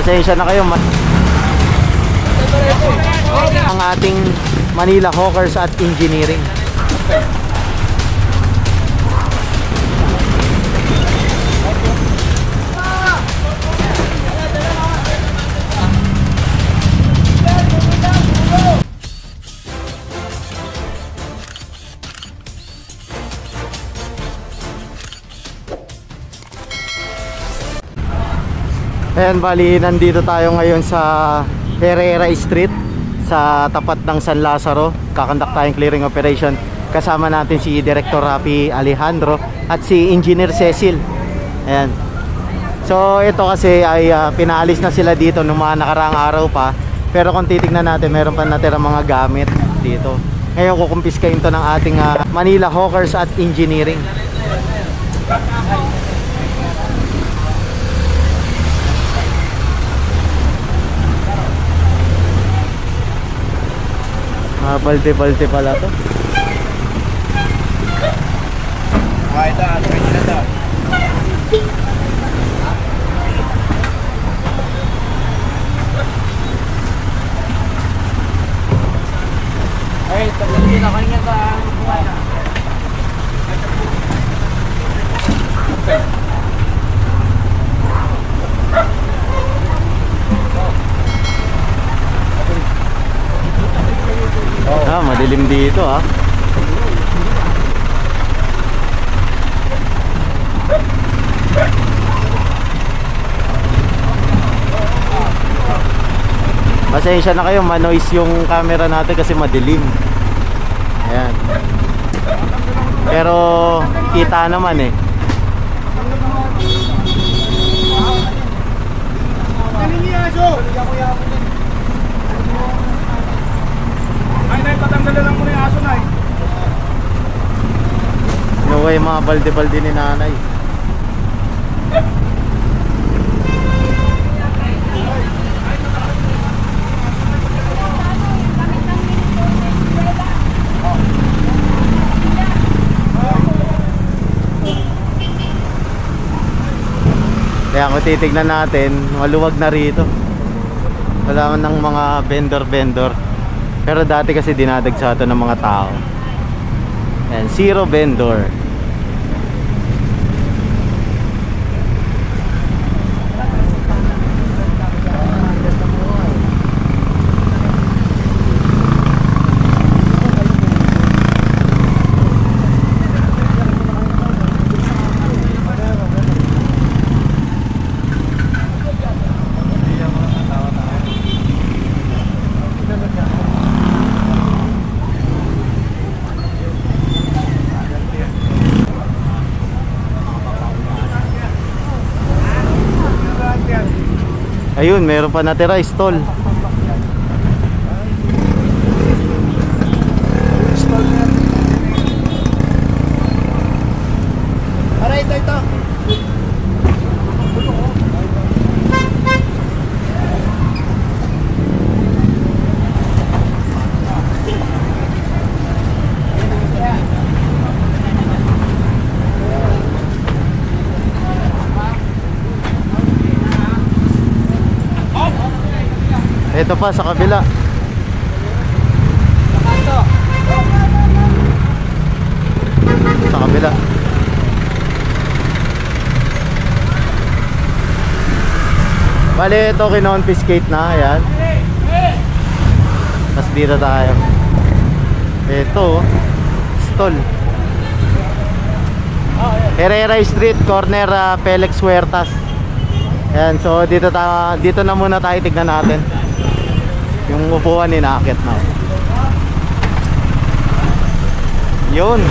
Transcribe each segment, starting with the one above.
Pasensya na kayo. Ang ating Manila Hawkers at Engineering. Ayan, bali nandito tayo ngayon sa Herrera Street sa tapat ng San Lazaro. Kakandak tayong clearing operation. Kasama natin si Director Rafi Alejandro at si Engineer Cecil. Ayan. So ito kasi ay pinaalis na sila dito nung mga nakaraang araw pa. Pero kung titignan natin, meron pa natirang mga gamit dito. Ngayon kukumpiskahin to ng ating Manila Hawkers at Engineering. Balde-balde pala to. Ay, ito. Pwede na to. Ay, tabi na kanya ka. Madilim dito Pasensya na kayo, manoise yung camera natin kasi madilim. Ayan. Pero kita naman eh. Ay, Nay, patanggalan lang muna yung aso, Nay. Inuwi yung mga balde-balde ni nanay. Kaya kung titignan natin, maluwag na rito. Wala man ng mga vendor-vendor. Pero dati kasi dinadagsa ito ng mga tao. And zero vendor. Ayun, meron pa natira, stall. Aray, ito. Ito pa sa kabila. Sa kabila. Bale, ito kinonfiscate na. Ayan. Tapos dito tayo. Ito stall. Herrera Street, corner Felix Huertas. Ayan, so dito na muna tayo, tignan natin yung upuan ni Nakit na. Yun.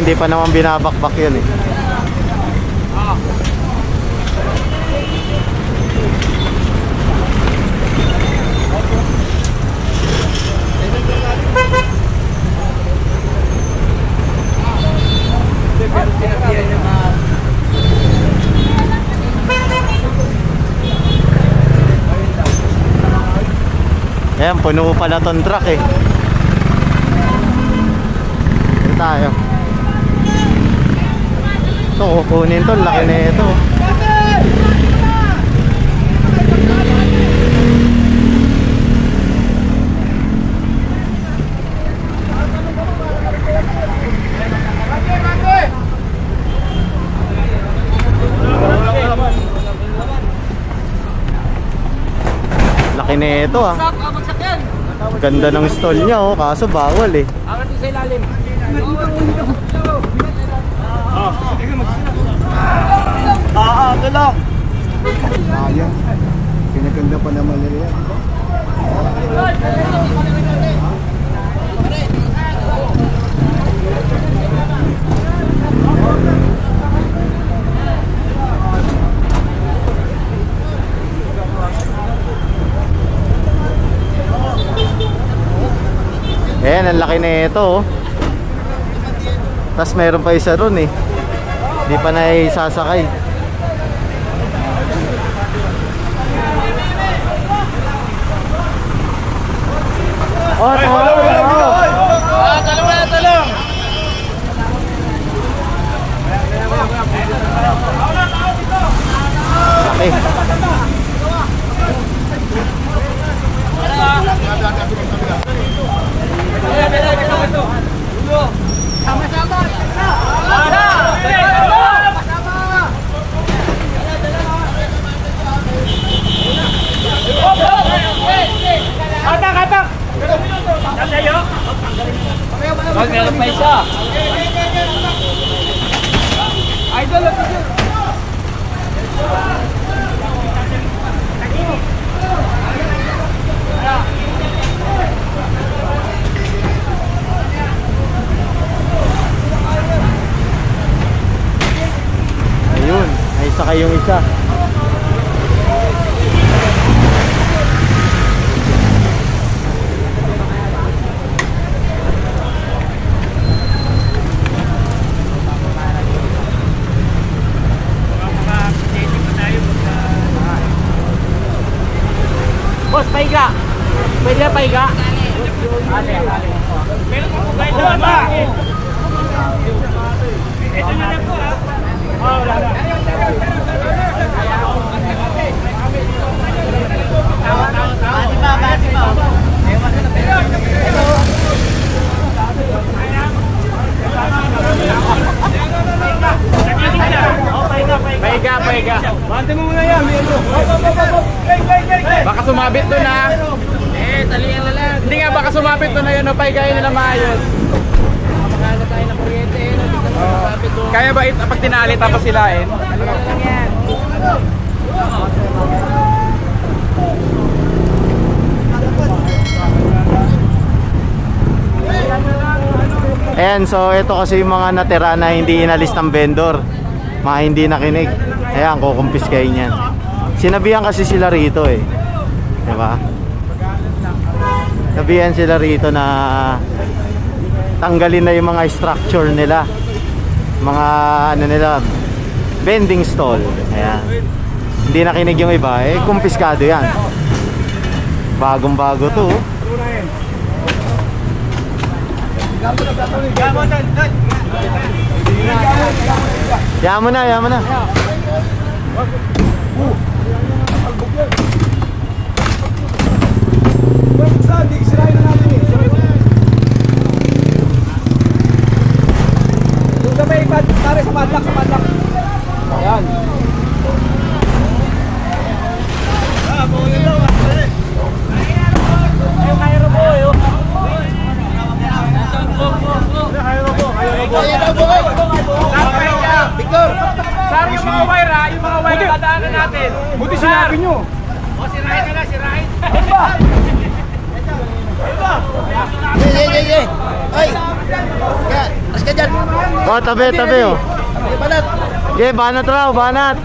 hindi pa naman binabakbak yun eh. Ayan, puno pala tong truck eh. Ito tayo. Ito, kukunin to, laki na ito. Laki na ito ah. Ganda ng stall niya oh, kaso bawal eh. Angat sa ilalim. Ito lang. Sayang. Pinaganda pa naman nila yan. Ayan, ang laki na ito oh. Tapos meron pa isa ron eh. Di pa na isasakay. Oh, Talong! laki. Katak! Wag meron pa isa. Idol! Ayun, ay sakay yung isa. Boss, paiga. Pwede na paiga? Meron mo ba ito? Ito na lang po ha. Wala na. Bati pa. Paiga. Bante mo muna yan. Baka sumabit to na. Talihan na lang. Hindi nga, baka sumabit to na yun. Paigayin nila maayos. Makakala tayo ng kuryente. Kaya ba pag tinali tapos silain? Ano lang yan? Ayan, so ito kasi yung mga natira na hindi inalis ng vendor, mga hindi nakinig. Ayan, kukumpiskahin yan. Sinabihan kasi sila rito eh, diba? Sinabihan sila rito na tanggalin na yung mga structure nila, mga ano nila, vending stall. Ayan, hindi nakinig yung iba eh, kumpiskado yan. Bagong bago to. Yaman mo na. Saan? Di sirahin na natin eh. Doon ka may pare sa padlock. Ayan. Victor! Sir, yung mga wire dadaanan natin. Buti sinabi nyo. Sirahin ka na, sirahin. Ay! Alas ka dyan! Oh, tabi, tabi oh. Banat. Okay, banat raw, banat.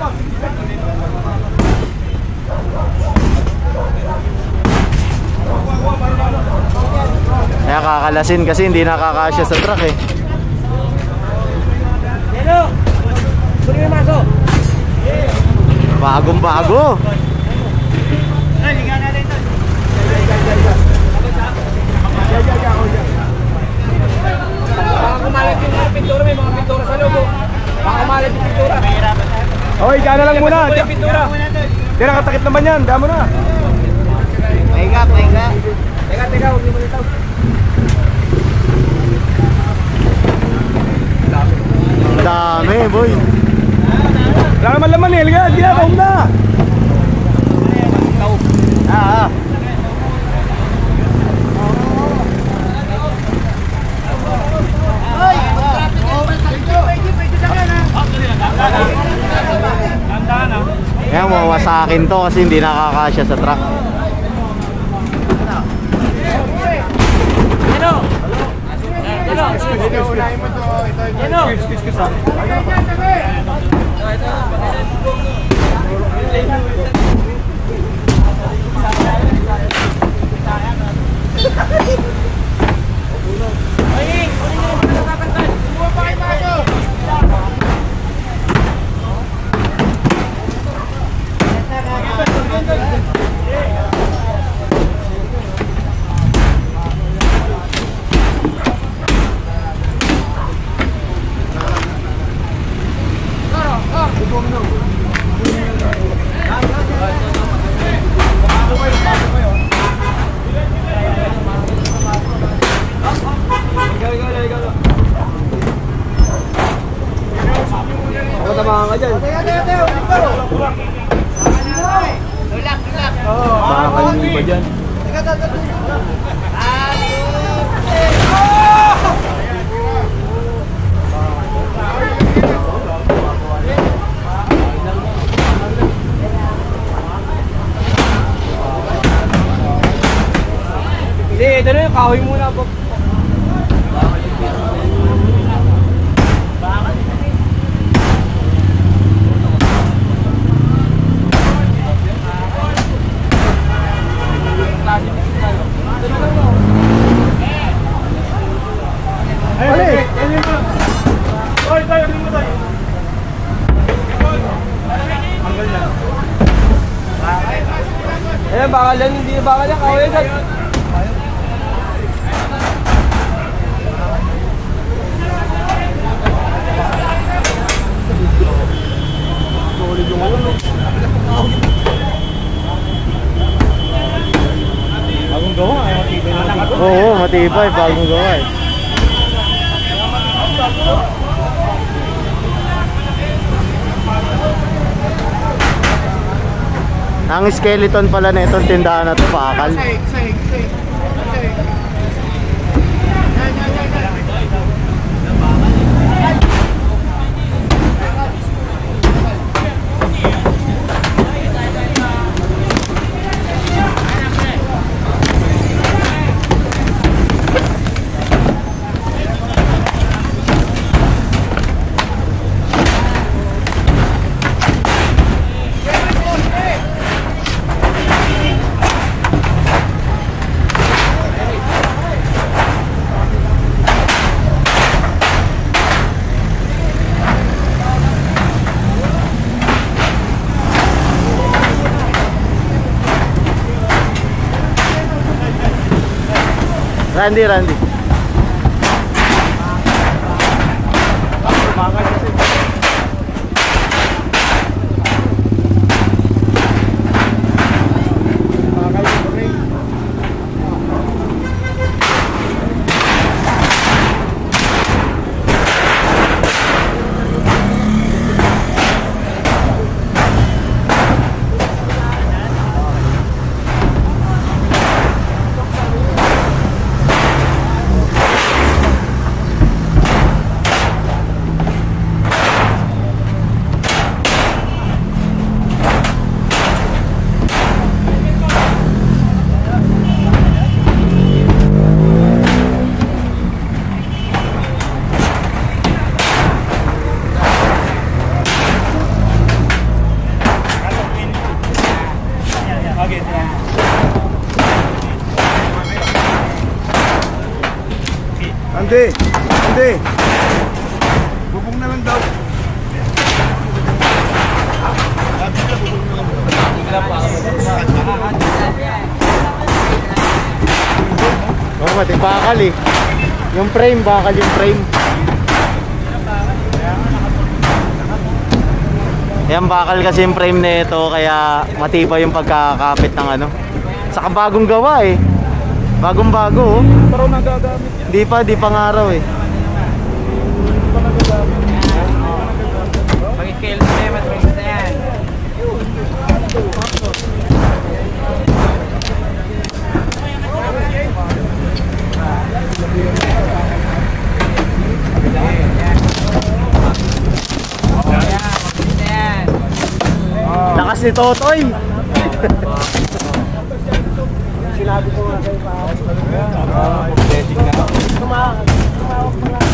Kaya kakalasin kasi hindi nakakasya sa truck eh. Hello. Kunin mo yung maso. Bagong bago. Ay, liga natin ito. Baka kumalat yung pintura, may mga pintura sa loob. Baka kumalat yung pintura. Okay, dyan na lang muna. Hindi nakatakip naman yan, damo na. Pahinga, pahinga. Teka, huwag mo nito. Dami, boy. Wala naman laman eh, liga, hindi na, taong na. Ah. Kaya mawawasakin to kasi hindi nakakasya sa truck. Hindi, ito na yung kahoy muna po. Ayan, bakal yan, hindi na bakal yan, kahoy yan. Bagong gawa, ay matibay na matibay. Oo, matibay, bagong gawa eh. Ang skeleton pala na itong tindahan na ito, pakal. Randy. Hindi. Hindi. Bubong na lang daw. Oo, mati bakal eh. Yung frame, bakal yung frame. Yan bakal kasi yung frame nito kaya matibay yung pagkakapit ng ano. Saka bagong gawa eh. Bagong bago oh. Pero nagagamit. Di pa nga raw eh. Pag-scale mo na, matulog na yan. Lakas ni Totoy. Sinabi ko nga kayo pa. Tumawag na.